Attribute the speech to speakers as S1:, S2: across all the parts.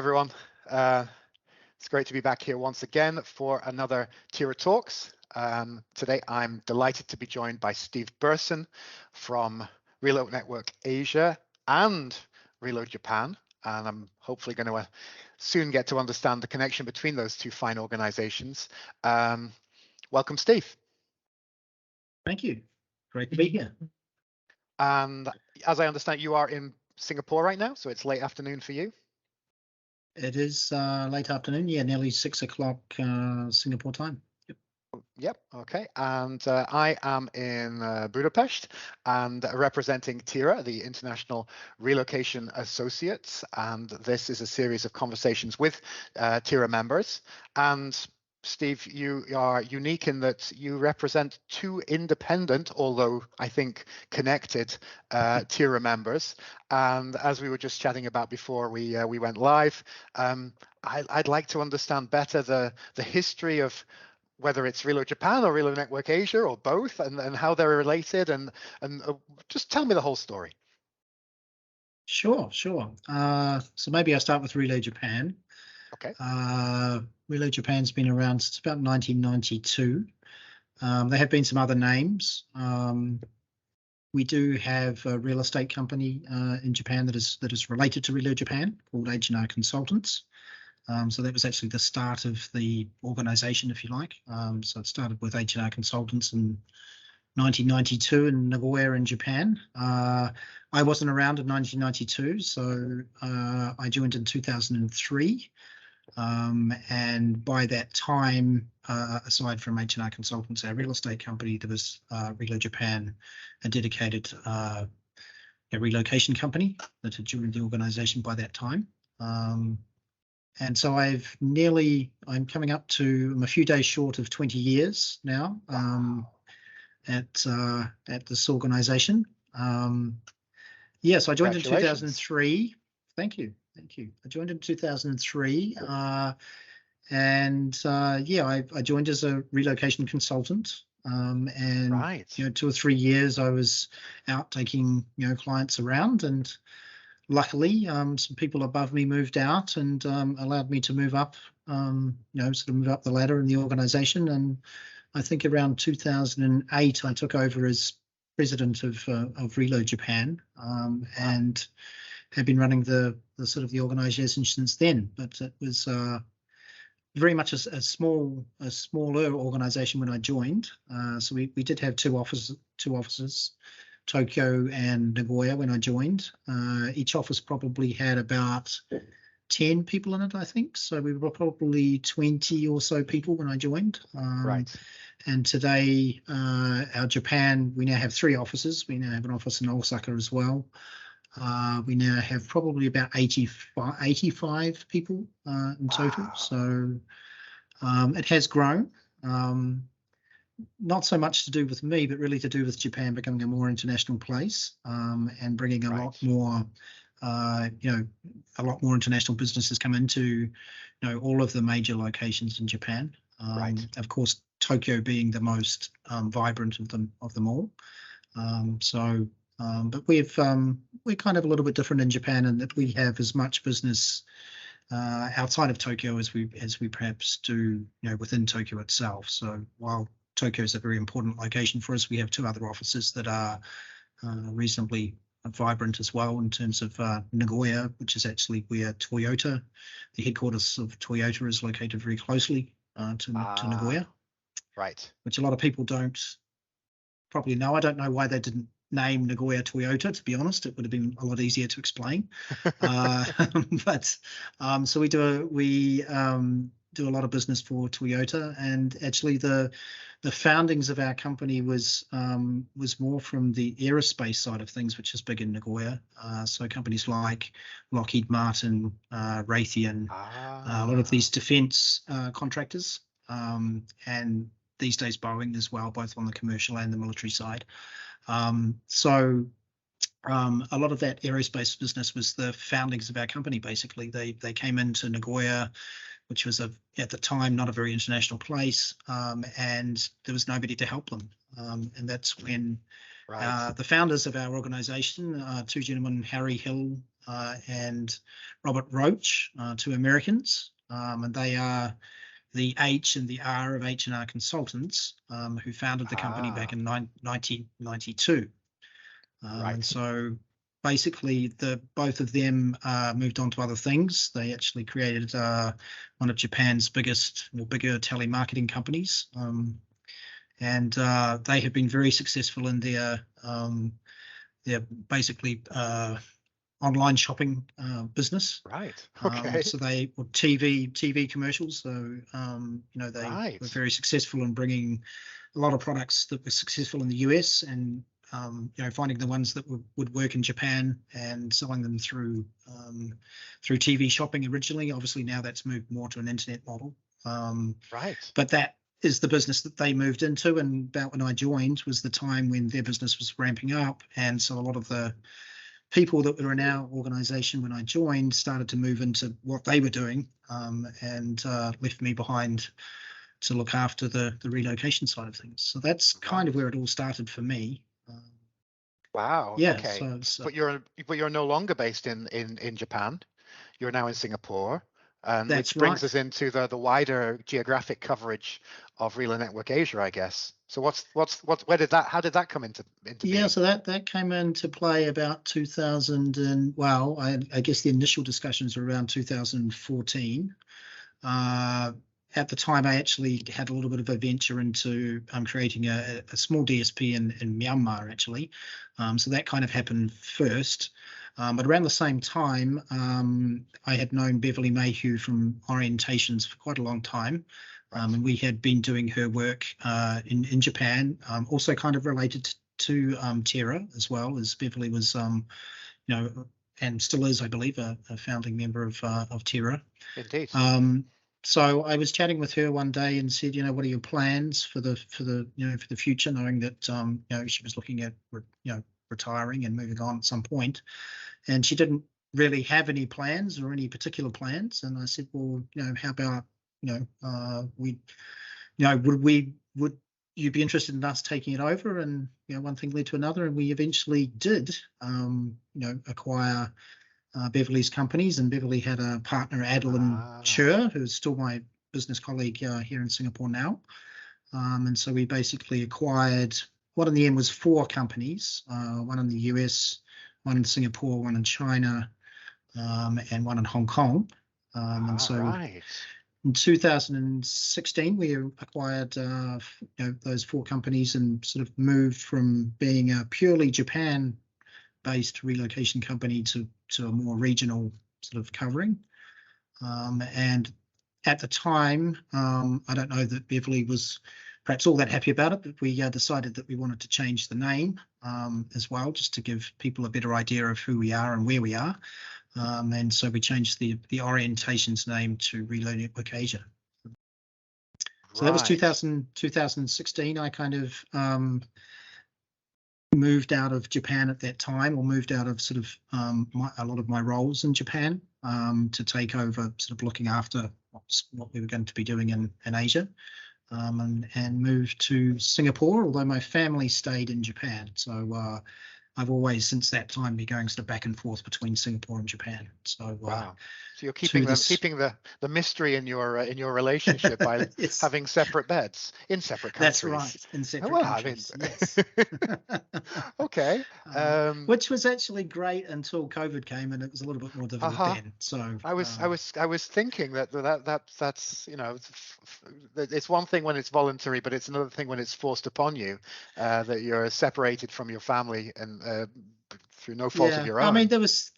S1: everyone. It's great to be back here once again for another TIRAtalks. Today, I'm delighted to be joined by Steve Burson from Relo Network Asia and Relo Japan. And I'm hopefully going to soon get to understand the connection between those two fine organizations. Welcome, Steve.
S2: Thank you. Great to be here.
S1: And as I understand, you are in Singapore right now, so it's late afternoon for you.
S2: It is late afternoon, yeah, nearly 6 o'clock Singapore time.
S1: Yep. Okay. And I am in Budapest and representing Tira, the International Relocation Associates. And this is a series of conversations with Tira members. And Steve, you are unique in that you represent two independent, although I think connected, Tira members. And as we were just chatting about before we went live, I'd like to understand better the history of whether it's Relo Japan or Relo Network Asia or both, and how they're related, and just tell me the whole story.
S2: Sure. So maybe I'll start with Relo Japan.
S1: Okay.
S2: Relo Japan's been around since about 1992. There have been some other names. We do have a real estate company in Japan that is related to Relo Japan called H&R Consultants. So that was actually the start of the organization, if you like. So it started with H&R Consultants in 1992 in Nagoya in Japan. I wasn't around in 1992, so I joined in 2003. And by that time, aside from H&R Consultants, our real estate company, there was Relo Japan, a dedicated a relocation company that had joined the organization by that time. And so I'm coming up to, I'm a few days short of 20 years now at this organization. Yeah, so I joined in 2003. Thank you. I joined in 2003, and I joined as a relocation consultant. And
S1: right.
S2: 2 or 3 years I was out taking clients around, and luckily some people above me moved out and allowed me to move up, sort of move up the ladder in the organization. And I think around 2008 I took over as president of Relo Japan, and have been running the sort of the organization since then. But it was very much a smaller organization when I joined. So we did have two offices, Tokyo and Nagoya, when I joined. Each office probably had about 10 people in it, I think. So we were probably 20 or so people when I joined.
S1: Right.
S2: And today, our Japan, we now have 3 offices. We now have an office in Osaka as well. We now have probably about 85 people in total.
S1: Wow.
S2: So it has grown. Not so much to do with me, but really to do with Japan becoming a more international place, and bringing a lot more, a lot more international businesses come into, all of the major locations in Japan.
S1: Right.
S2: Of course, Tokyo being the most vibrant of them all. But we're kind of a little bit different in Japan in that we have as much business outside of Tokyo as we perhaps do, within Tokyo itself. So while Tokyo is a very important location for us, we have 2 other offices that are reasonably vibrant as well, in terms of Nagoya, which is actually where Toyota, the headquarters of Toyota, is located very closely to Nagoya.
S1: Right. Which
S2: a lot of people don't probably know. I don't know why they didn't name Nagoya Toyota, to be honest. It would have been a lot easier to explain. But so we do a lot of business for Toyota, and actually the foundings of our company was more from the aerospace side of things, which is big in Nagoya. So companies like Lockheed Martin, Raytheon, a lot of these defense contractors, and these days Boeing as well, both on the commercial and the military side. So a lot of that aerospace business was the foundings of our company. Basically, they came into Nagoya, which was at the time not a very international place, and there was nobody to help them. And that's when the founders of our organization, 2 gentlemen, Harry Hill and Robert Roach, two Americans, and they are the H and the R of H&R Consultants, who founded the company back in 1992.
S1: Right.
S2: And so basically both of them moved on to other things. They actually created one of Japan's bigger telemarketing companies. And they have been very successful in their basically online shopping business.
S1: Right. Okay.
S2: So they were TV commercials. So they were very successful in bringing a lot of products that were successful in the US, and finding the ones that would work in Japan and selling them through TV shopping originally. Obviously now that's moved more to an internet model.
S1: Right.
S2: But that is the business that they moved into, and about when I joined was the time when their business was ramping up, and so a lot of the people that were in our organization when I joined started to move into what they were doing, and left me behind to look after the relocation side of things. So that's kind of where it all started for me.
S1: Wow.
S2: Yeah.
S1: Okay.
S2: So
S1: But you're no longer based in Japan. You're now in Singapore. Which brings us into the wider geographic coverage of Relo Network Asia, I guess. So how did that come into being?
S2: So that came into play about 2000, and I guess the initial discussions were around 2014. At the time, I actually had a little bit of a venture into creating a small DSP in Myanmar, actually. So that kind of happened first. But around the same time, I had known Beverly Mayhew from Orientations for quite a long time. And we had been doing her work in Japan, also kind of related to Tira as well, as Beverly was, and still is, I believe, a founding member of Tira.
S1: Indeed.
S2: So I was chatting with her one day and said, what are your plans for the future, knowing that she was looking at retiring and moving on at some point, and she didn't really have any plans or any particular plans. And I said, well, how about would you be interested in us taking it over? And one thing led to another, and we eventually did acquire Beverly's companies. And Beverly had a partner, Adeline Chur, who's still my business colleague here in Singapore now. And so we basically acquired what in the end was 4 companies, one in the US, one in Singapore, one in China, and one in Hong Kong. And so in 2016, we acquired those 4 companies and sort of moved from being a purely Japan-based relocation company to a more regional sort of covering. And at the time, I don't know that Beverly was perhaps all that happy about it, but we decided that we wanted to change the name as well, just to give people a better idea of who we are and where we are. And so we changed the Orientations name to Relo Network Asia. So that was 2016. I kind of moved out of Japan at that time, or moved out of sort of a lot of my roles in Japan to take over sort of looking after what we were going to be doing in Asia. And moved to Singapore, although my family stayed in Japan. So I've always, since that time, been going sort of back and forth between Singapore and Japan. So
S1: wow. So you're keeping the mystery in your relationship by
S2: yes.
S1: having separate beds in separate countries.
S2: That's right, in separate countries. Yes.
S1: Okay.
S2: Which was actually great until COVID came, and it was a little bit more difficult then. So
S1: I was thinking that's it's one thing when it's voluntary, but it's another thing when it's forced upon you, that you're separated from your family and through no fault of your own.
S2: I mean, there was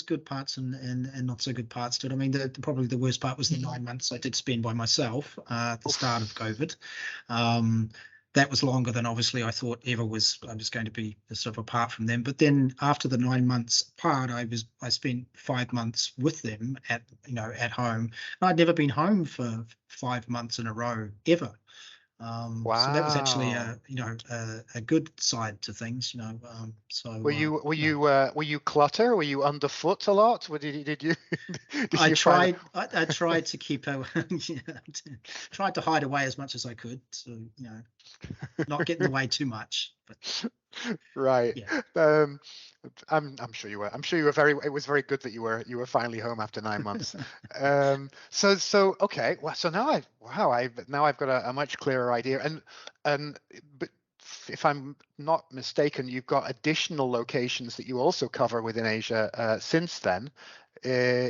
S2: good parts and not so good parts to it. I mean, probably the worst part was the 9 months I did spend by myself at the start of COVID. That was longer than obviously I thought ever was. I was going to be sort of apart from them. But then after the 9 months apart, I spent 5 months with them at home. I'd never been home for 5 months in a row ever.
S1: Wow.
S2: So that was actually a good side to things, So
S1: were you clutter? Were you underfoot a lot? Did you?
S2: I tried to keep tried to hide away as much as I could, so not get in the way too much. But
S1: Right.
S2: Yeah.
S1: Um, I'm sure you were. I'm sure you were very. It was very good that you were finally home after 9 months. So okay. Well, so now I've got a much clearer idea. And but if I'm not mistaken, you've got additional locations that you also cover within Asia since then. Uh,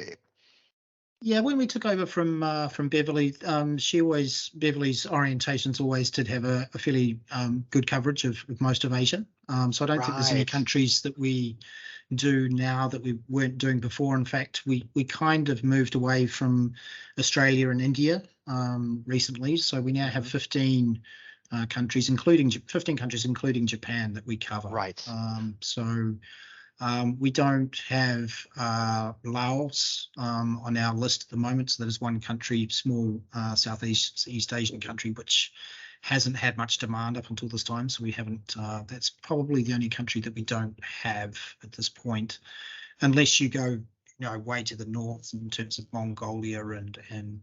S2: Yeah, when we took over from Beverly, Beverly's orientations always did have a fairly good coverage of most of Asia. So I don't think there's any
S1: right.
S2: countries that we do now that we weren't doing before. In fact, we kind of moved away from Australia and India recently. So we now have
S1: Mhm.
S2: 15 countries, including 15 countries, including Japan, that we cover.
S1: Right.
S2: We don't have Laos on our list at the moment. So that is one country, small Southeast East Asian country, which hasn't had much demand up until this time. So we haven't. That's probably the only country that we don't have at this point, unless you go, way to the north in terms of Mongolia and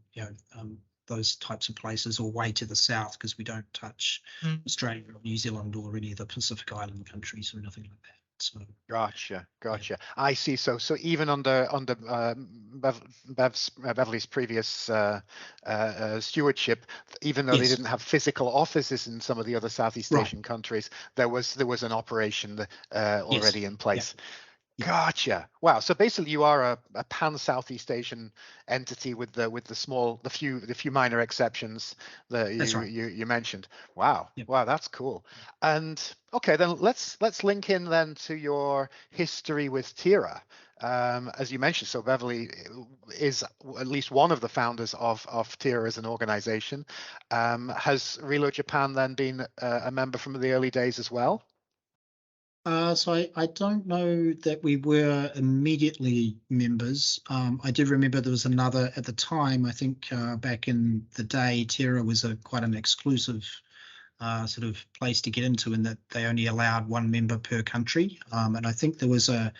S2: those types of places, or way to the south, because we don't touch Australia or New Zealand or any of the Pacific Island countries or nothing like that. So
S1: Gotcha,
S2: yeah.
S1: gotcha. I see. So even under Beverly's previous stewardship, even though they
S2: Yes.
S1: didn't have physical offices in some of the other Southeast
S2: Right.
S1: Asian countries, there was an operation
S2: Yes.
S1: already in
S2: Yeah.
S1: place.
S2: Yeah.
S1: Gotcha. Wow. So basically, you are a pan Southeast Asian entity with the few minor exceptions that
S2: That's right.
S1: you mentioned. Wow.
S2: Yep.
S1: Wow, that's cool. And okay, then let's link in then to your history with Tira. As you mentioned, so Beverly is at least one of the founders of Tira as an organization. Has Relo Japan then been a member from the early days as well?
S2: So I don't know that we were immediately members. I did remember there was another at the time. I think back in the day, Tira was quite an exclusive sort of place to get into, in that they only allowed one member per country. And I think there was a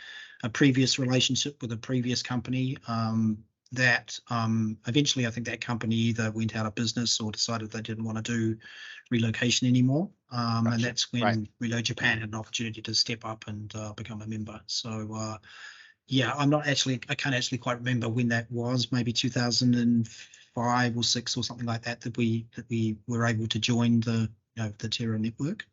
S2: previous relationship with a previous company that eventually, I think that company either went out of business or decided they didn't want to do relocation anymore. And
S1: Gotcha.
S2: that's
S1: Right.
S2: when Relo Japan had an opportunity to step up and become a member. So yeah, I can't actually quite remember when that was. Maybe 2005 or six or something like that. That we were able to join the Tira network.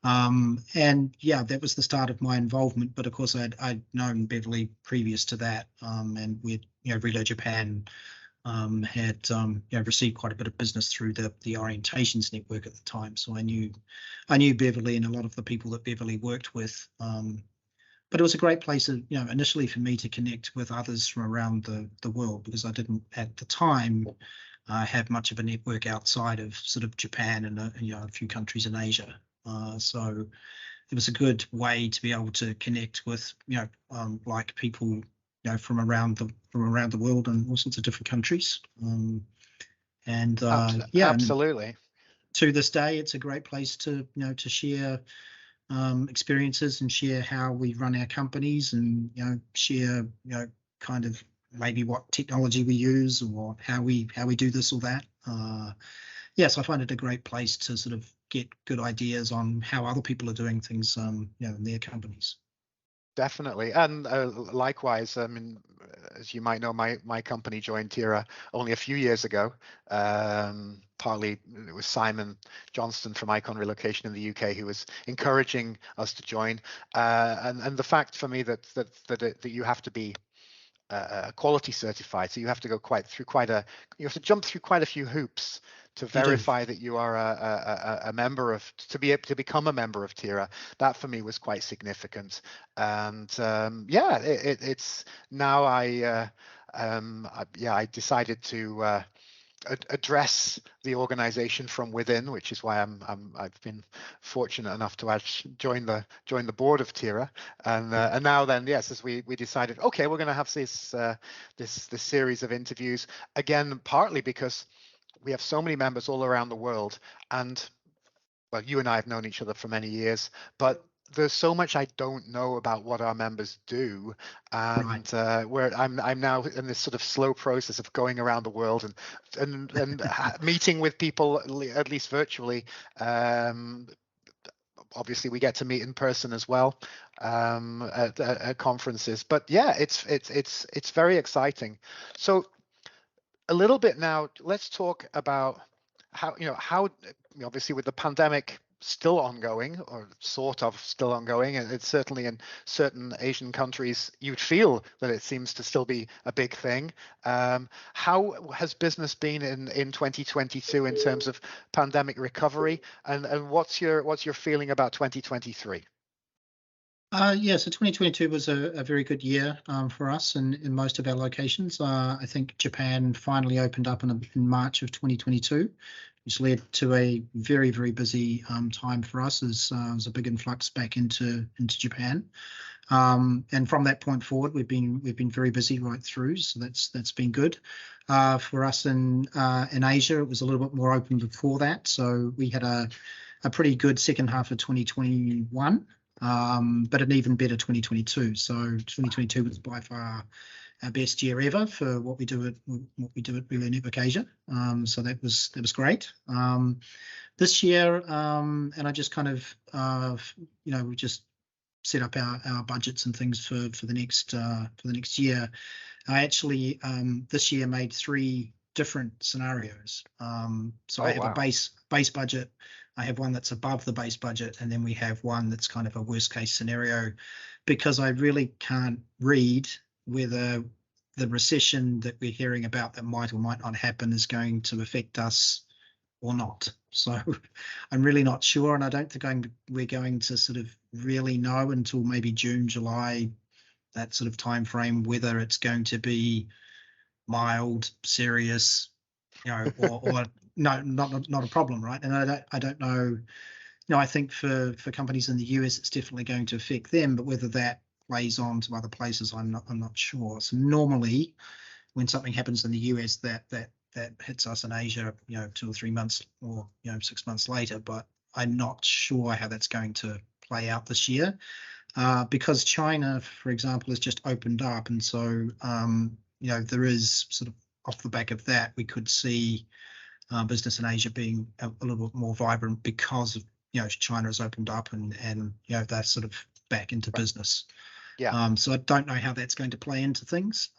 S2: And yeah, that was the start of my involvement. But of course, I'd known Beverly previous to that, and we'd Relo Japan had received quite a bit of business through the orientations network at the time. So I knew Beverly and a lot of the people that Beverly worked with. But it was a great place, initially for me to connect with others from around the world, because I didn't at the time have much of a network outside of sort of Japan and a few countries in Asia. So it was a good way to be able to connect with like people from around the world and all sorts of different countries. And yeah, and
S1: Absolutely.
S2: to this day, it's a great place to to share experiences and share how we run our companies, and share kind of maybe what technology we use, or how we do this or that. Yes, I find it a great place to sort of get good ideas on how other people are doing things, in their companies.
S1: Definitely, and likewise, I mean, as you might know, my company joined Tira only a few years ago. Partly it was Simon Johnston from Icon Relocation in the UK who was encouraging us to join, and the fact for me that you have to be quality certified, so you have to go you have to jump through quite a few hoops to
S2: You do.
S1: verify that you are a member of, to be able to become a member of Tira. That for me was quite significant. And yeah, it's now I decided to address the organization from within, which is why I've been fortunate enough to actually join the board of Tira, and now then, yes, as we decided, okay, we're going to have this series of interviews again, partly because we have so many members all around the world, and well, you and I have known each other for many years, but there's so much I don't know about what our members do,
S2: Right.
S1: and where I'm now in this sort of slow process of going around the world and meeting with people, at least virtually, um, obviously we get to meet in person as well at conferences. But yeah, it's very exciting. So a little bit now, let's talk about how obviously with the pandemic still ongoing, or sort of still ongoing, and it's certainly in certain Asian countries you'd feel that it seems to still be a big thing. How has business been in 2022 in terms of pandemic recovery, and what's your feeling about 2023?
S2: Yeah, so 2022 was a very good year for us in most of our locations. I think Japan finally opened up in March of 2022, which led to a very, very busy time for us as there was a big influx back into Japan. And from that point forward, we've been very busy right through, so that's been good. For us in Asia, it was a little bit more open before that, so we had a pretty good second half of 2021. But an even better 2022. So 2022 was by far our best year ever for what we do at Relo Network Asia. So that was great. This year, and I just kind of we just set up our budgets and things for the next year. I actually this year made 3 different scenarios. So I have a base budget. I have one that's above the base budget, and then we have one that's kind of a worst case scenario, because I really can't read whether the recession that we're hearing about that might or might not happen is going to affect us or not. So I'm really not sure, and I don't think we're going to sort of really know until maybe June, July, that sort of time frame, whether it's going to be mild, serious, or no, not a problem, right? And I don't know. I think for companies in the US, it's definitely going to affect them, but whether that plays on to other places, I'm not sure. So normally, when something happens in the US, that hits us in Asia, 2 or 3 months or 6 months later. But I'm not sure how that's going to play out this year, because China, for example, has just opened up, and so there is sort of off the back of that, we could see business in Asia being a little bit more vibrant because of China has opened up and they're sort of back into business.
S1: Yeah.
S2: So I don't know how that's going to play into things.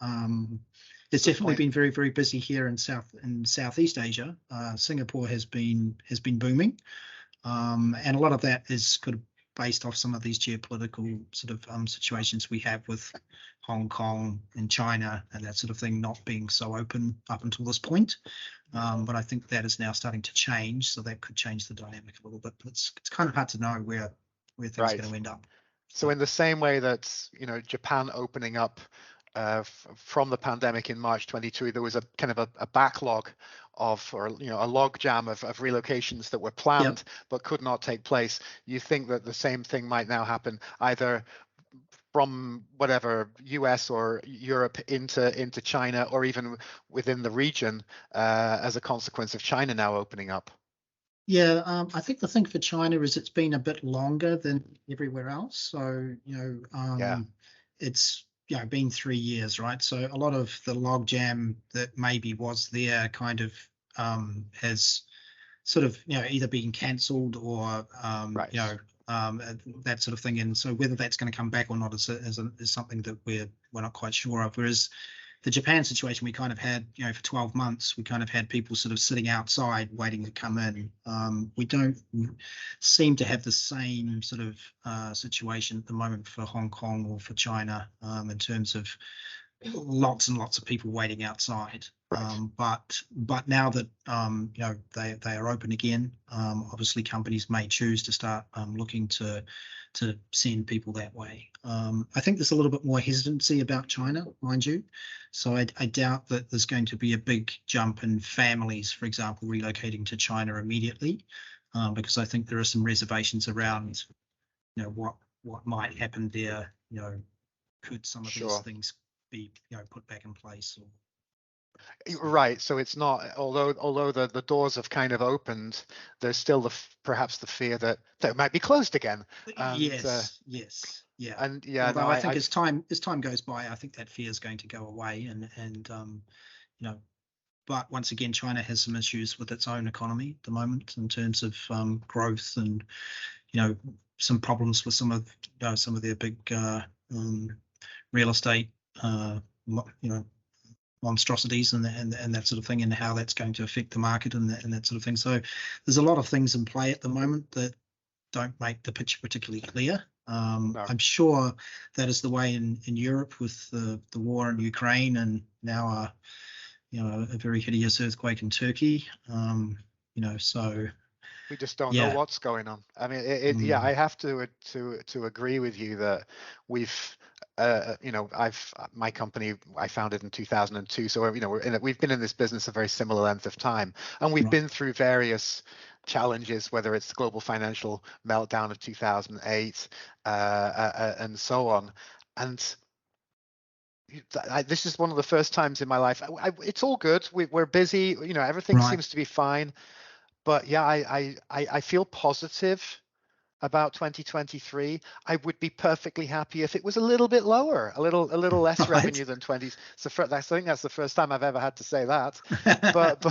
S2: It's definitely been very, very busy here in Southeast Asia. Singapore has been booming, and a lot of that is kind of based off some of these geopolitical sort of situations we have with Hong Kong and China and that sort of thing not being so open up until this point. But I think that is now starting to change, so that could change the dynamic a little bit. But it's kind of hard to know where things are going to end up.
S1: So in the same way that Japan opening up from the pandemic in March 22, there was a kind of a backlog or a log jam of relocations that were planned but could not take place. You think that the same thing might now happen either from whatever US or Europe into China, or even within the region as a consequence of China now opening up?
S2: Yeah, I think the thing for China is it's been a bit longer than everywhere else. So it's been 3 years, right? So a lot of the logjam that maybe was there kind of has sort of either been cancelled or that sort of thing. And so whether that's going to come back or not is something that we're not quite sure of. Whereas the Japan situation, we kind of had, for 12 months, we kind of had people sort of sitting outside waiting to come in. We don't seem to have the same sort of situation at the moment for Hong Kong or for China in terms of lots and lots of people waiting outside. But now that they are open again, obviously companies may choose to start looking to send people that way. I think there's a little bit more hesitancy about China, mind you. So I doubt that there's going to be a big jump in families, for example, relocating to China immediately, because I think there are some reservations around, what might happen there. Could some of these things be put back in place?
S1: Right. So it's not, although the doors have kind of opened, there's still perhaps the fear that they might be closed again. And,
S2: yes. Yeah. And although I think as time goes by, I think that fear is going to go away. And but once again, China has some issues with its own economy at the moment in terms of growth and some problems with some of their big real estate monstrosities and that sort of thing, and how that's going to affect the market and that sort of thing. So there's a lot of things in play at the moment that don't make the picture particularly clear.
S1: No.
S2: I'm sure that is the way in Europe with the war in Ukraine, and now a very hideous earthquake in Turkey. So
S1: we just don't know what's going on. I mean, yeah, I have to agree with you that we've, my company I founded in 2002, so we've been in this business a very similar length of time, and we've been through various challenges, whether it's the global financial meltdown of 2008 and so on. And this is one of the first times in my life. It's all good. We're busy. Everything seems to be fine. But yeah, I feel positive about 2023. I would be perfectly happy if it was a little bit lower, a little less revenue than 20. So I think that's the first time I've ever had to say that. but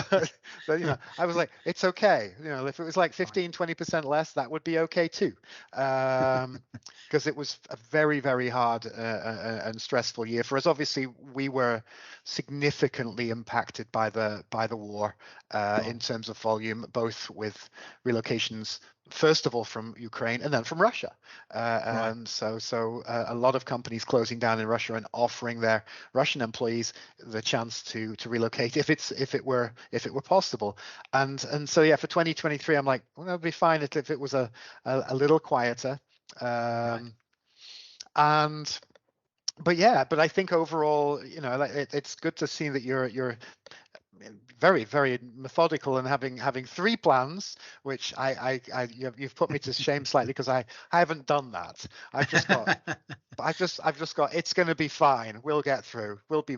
S1: I was like, it's okay. If it was like 15-20% less, that would be okay too. Because it was a very, very hard and stressful year for us. Obviously, we were significantly impacted by the war in terms of volume, both with relocations, first of all from Ukraine and then from Russia. And so a lot of companies closing down in Russia and offering their Russian employees the chance to relocate if it were possible. And so yeah, for 2023, I'm like, well, that'd be fine if it was a little quieter. But I think overall, it's good to see that you're very, very methodical and having 3 plans, which you've put me to shame slightly, because I haven't done that. I've just got it's going to be fine. We'll get through. We'll be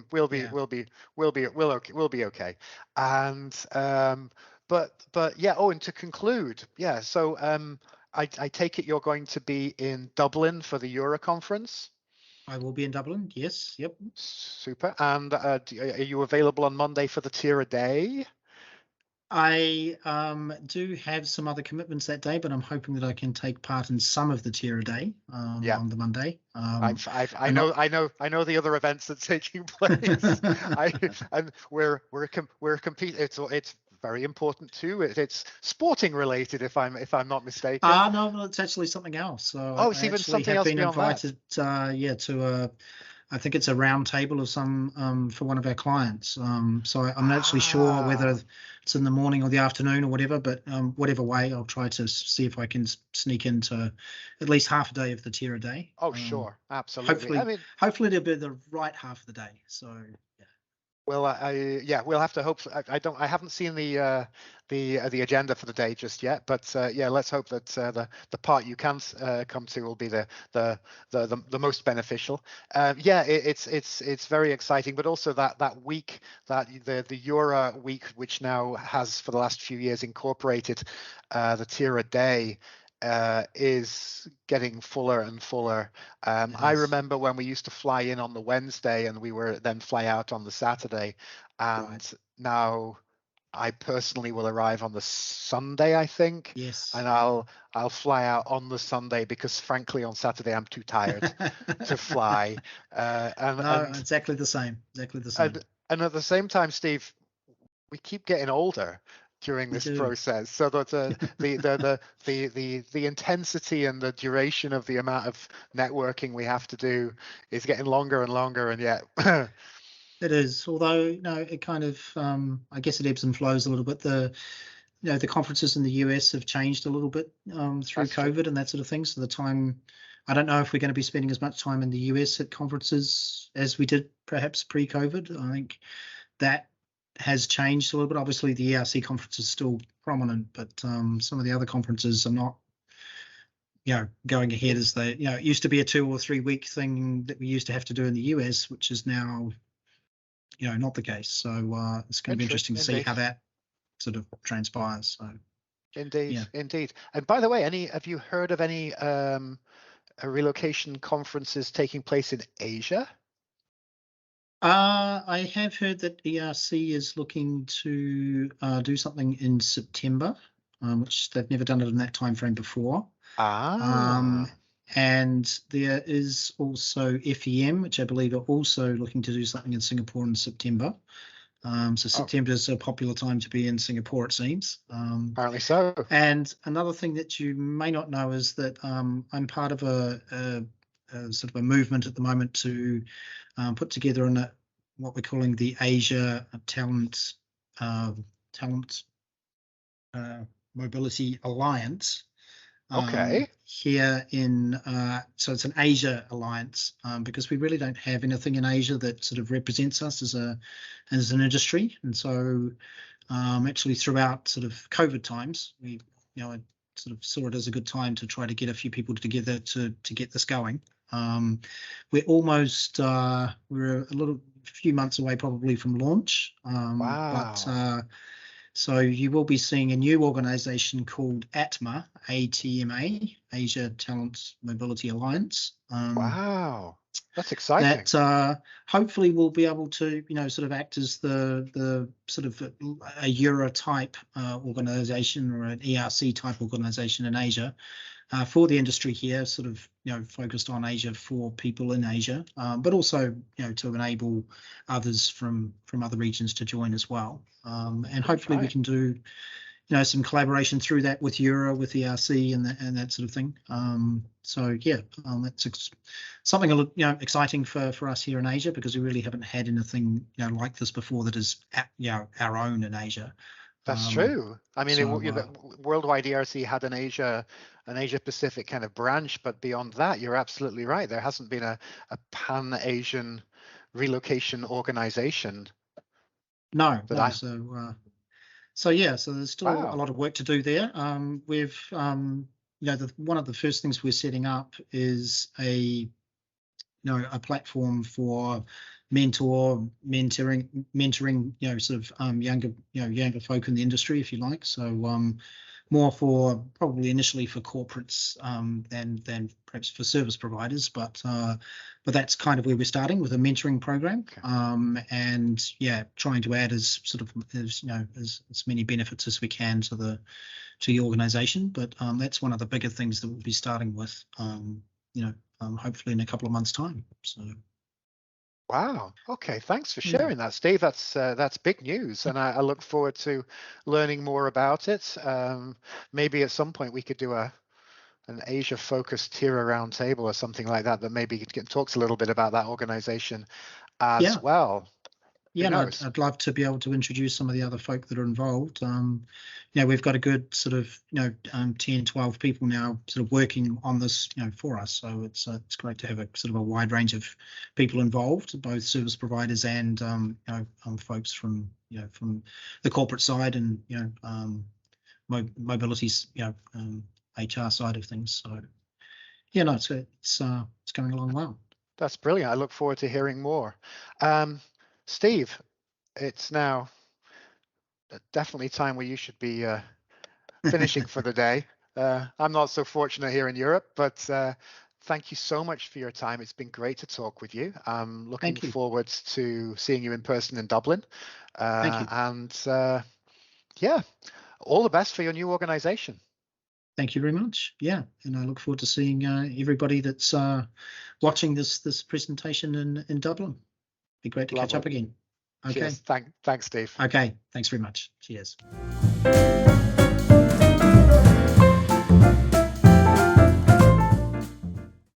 S1: okay. And but yeah. Oh, and to conclude, yeah. So I take it you're going to be in Dublin for the Euro conference.
S2: I will be in Dublin. Yes. Yep.
S1: Super. And are you available on Monday for the Tira Day?
S2: I do have some other commitments that day, but I'm hoping that I can take part in some of the Tira Day on the Monday.
S1: I know the other events that's taking place. And we're competing. It's very important too. It's sporting related, if I'm not mistaken.
S2: No, it's actually something else. So
S1: it's even something else beyond that.
S2: Invited to I think it's a round table of some for one of our clients. So I'm not actually sure whether it's in the morning or the afternoon or whatever, but whatever way, I'll try to see if I can sneak into at least half a day of the Tira Day.
S1: Oh, sure, absolutely.
S2: Hopefully it'll be the right half of the day. So yeah.
S1: Well, we'll have to hope. I haven't seen the agenda for the day just yet, but yeah, let's hope that the part you can come to will be the most beneficial. Yeah, it's very exciting, but also that week, that the Euro week, which now has for the last few years incorporated the Tira Day, is getting fuller and fuller. I remember when we used to fly in on the Wednesday and we were then fly out on the Saturday, and now I personally will arrive on the Sunday, I think.
S2: Yes.
S1: And I'll fly out on the Sunday because frankly on Saturday I'm too tired to fly. And
S2: exactly the same.
S1: And at the same time, Steve, we keep getting older during this process, so that the intensity and the duration of the amount of networking we have to do is getting longer and longer, and yet
S2: it is. Although it kind of I guess it ebbs and flows a little bit. The conferences in the US have changed a little bit through COVID and that sort of thing. So the time, I don't know if we're going to be spending as much time in the US at conferences as we did perhaps pre-COVID. I think that has changed a little bit. Obviously, the ERC conference is still prominent, but some of the other conferences are not, going ahead as they, it used to be a 2 or 3 week thing that we used to have to do in the US, which is now, not the case. So it's going to be interesting to see how that sort of transpires. So,
S1: indeed. And by the way, have you heard of any relocation conferences taking place in Asia?
S2: I have heard that ERC is looking to do something in September, which they've never done it in that time frame before.
S1: Ah,
S2: And there is also FEM, which I believe are also looking to do something in Singapore in September. So September is a popular time to be in Singapore, it seems.
S1: apparently so.
S2: And another thing that you may not know is that I'm part of a sort of a movement at the moment to put together what we're calling the Asia Talent Mobility Alliance.
S1: Okay.
S2: Here in, so it's an Asia alliance, because we really don't have anything in Asia that sort of represents us as an industry. And so actually throughout sort of COVID times, I sort of saw it as a good time to try to get a few people together to get this going. We're almost, we're a few months away probably from launch.
S1: Wow.
S2: So you will be seeing a new organization called ATMA, ATMA, Asia Talent Mobility Alliance.
S1: Wow. That's exciting.
S2: That hopefully will be able to, sort of act as the sort of a Euro type organization or an ERC type organization in Asia. For the industry here, sort of, focused on Asia for people in Asia, but also, to enable others from other regions to join as well. And hopefully we can do, some collaboration through that with Euro, with ERC and that sort of thing. So yeah, that's something, exciting for us here in Asia, because we really haven't had anything, like this before that is, our own in Asia.
S1: That's true. I mean,
S2: so,
S1: Worldwide ERC had an Asia Pacific kind of branch, but beyond that, you're absolutely right. There hasn't been a pan-Asian relocation organization.
S2: No. So there's still
S1: Wow.
S2: a lot of work to do there. We've, one of the first things we're setting up is a platform for mentoring, sort of younger folk in the industry, if you like. So more for probably initially for corporates than perhaps for service providers, but that's kind of where we're starting with a mentoring program.
S1: Okay.
S2: And trying to add as many benefits as we can to the organization. But that's one of the bigger things that we'll be starting with, hopefully in a couple of months' time. So.
S1: Wow. Okay. Thanks for sharing that, Steve. That's big news, and I look forward to learning more about it. Maybe at some point we could do an Asia-focused Tira roundtable or something like that maybe talks a little bit about that organization as well.
S2: Yeah, and I'd love to be able to introduce some of the other folk that are involved. We've got a good sort of 10, 12 people now sort of working on this for us. So it's great to have a sort of a wide range of people involved, both service providers and folks from the corporate side and mobility's HR side of things. So it's going along well.
S1: That's brilliant. I look forward to hearing more. Steve, it's now definitely time where you should be finishing for the day. I'm not so fortunate here in Europe, but thank you so much for your time. It's been great to talk with you. I'm looking forward to seeing you in person in Dublin.
S2: Thank you.
S1: And all the best for your new organization.
S2: Thank you very much. Yeah, and I look forward to seeing everybody that's watching this presentation in Dublin. Be great to catch up again. Okay.
S1: Cheers. Thanks, Steve.
S2: Okay. Thanks very much. Cheers.